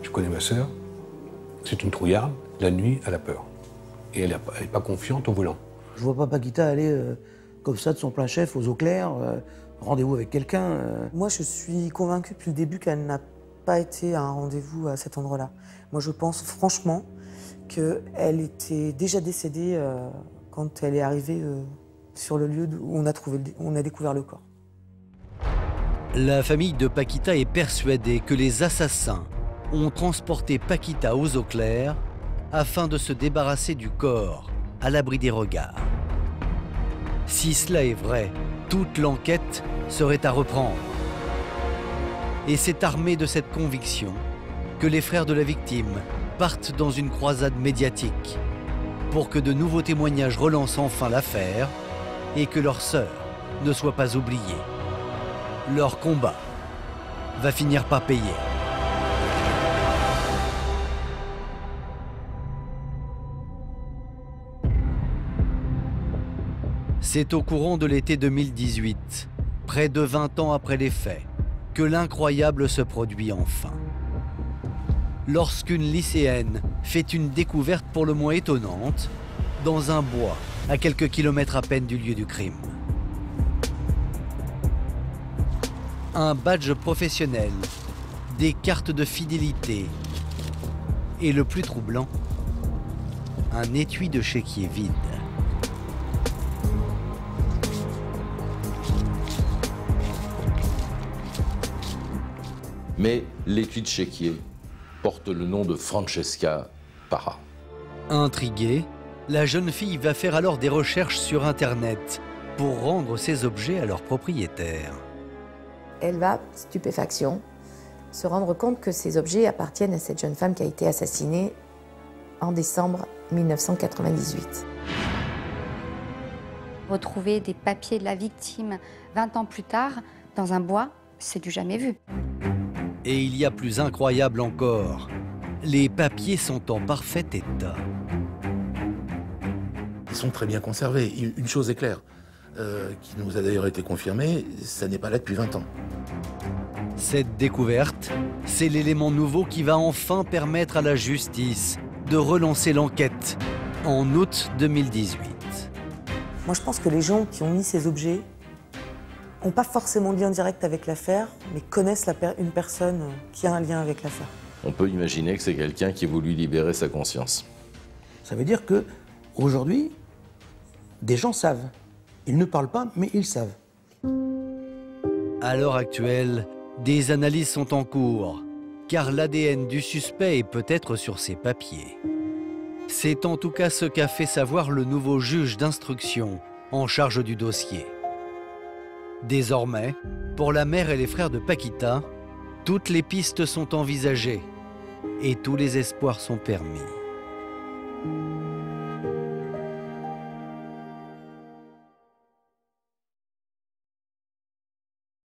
Je connais ma sœur, c'est une trouillarde, la nuit, elle a peur. Et elle n'est pas confiante au volant. Je vois pas Paquita aller comme ça de son plein chef aux eaux claires, rendez-vous avec quelqu'un. Moi, je suis convaincue depuis le début qu'elle n'a pas été à un rendez-vous à cet endroit-là. Moi, je pense franchement qu'elle était déjà décédée quand elle est arrivée sur le lieu où on a découvert le corps. La famille de Paquita est persuadée que les assassins ont transporté Paquita aux eaux claires afin de se débarrasser du corps à l'abri des regards. Si cela est vrai, toute l'enquête serait à reprendre. Et c'est armé de cette conviction que les frères de la victime partent dans une croisade médiatique pour que de nouveaux témoignages relancent enfin l'affaire et que leur sœur ne soit pas oubliée. Leur combat va finir par payer. C'est au courant de l'été 2018, près de 20 ans après les faits, que l'incroyable se produit enfin. Lorsqu'une lycéenne fait une découverte pour le moins étonnante dans un bois à quelques kilomètres à peine du lieu du crime. Un badge professionnel, des cartes de fidélité et le plus troublant, un étui de chéquier vide. Mais l'étui de chéquier porte le nom de Francesca Parra. Intriguée, la jeune fille va faire alors des recherches sur Internet pour rendre ces objets à leur propriétaire. Elle va, stupéfaction, se rendre compte que ces objets appartiennent à cette jeune femme qui a été assassinée en décembre 1998. Retrouver des papiers de la victime 20 ans plus tard dans un bois, c'est du jamais vu. Et il y a plus incroyable encore, les papiers sont en parfait état. Ils sont très bien conservés. Une chose est claire, qui nous a d'ailleurs été confirmée, ça n'est pas là depuis 20 ans. Cette découverte, c'est l'élément nouveau qui va enfin permettre à la justice de relancer l'enquête en août 2018. Moi, je pense que les gens qui ont mis ces objets n'ont pas forcément de lien direct avec l'affaire, mais connaissent une personne qui a un lien avec l'affaire. On peut imaginer que c'est quelqu'un qui a voulu libérer sa conscience. Ça veut dire que aujourd'hui, des gens savent. Ils ne parlent pas, mais ils savent. À l'heure actuelle, des analyses sont en cours, car l'ADN du suspect est peut-être sur ces papiers. C'est en tout cas ce qu'a fait savoir le nouveau juge d'instruction en charge du dossier. Désormais, pour la mère et les frères de Paquita, toutes les pistes sont envisagées et tous les espoirs sont permis.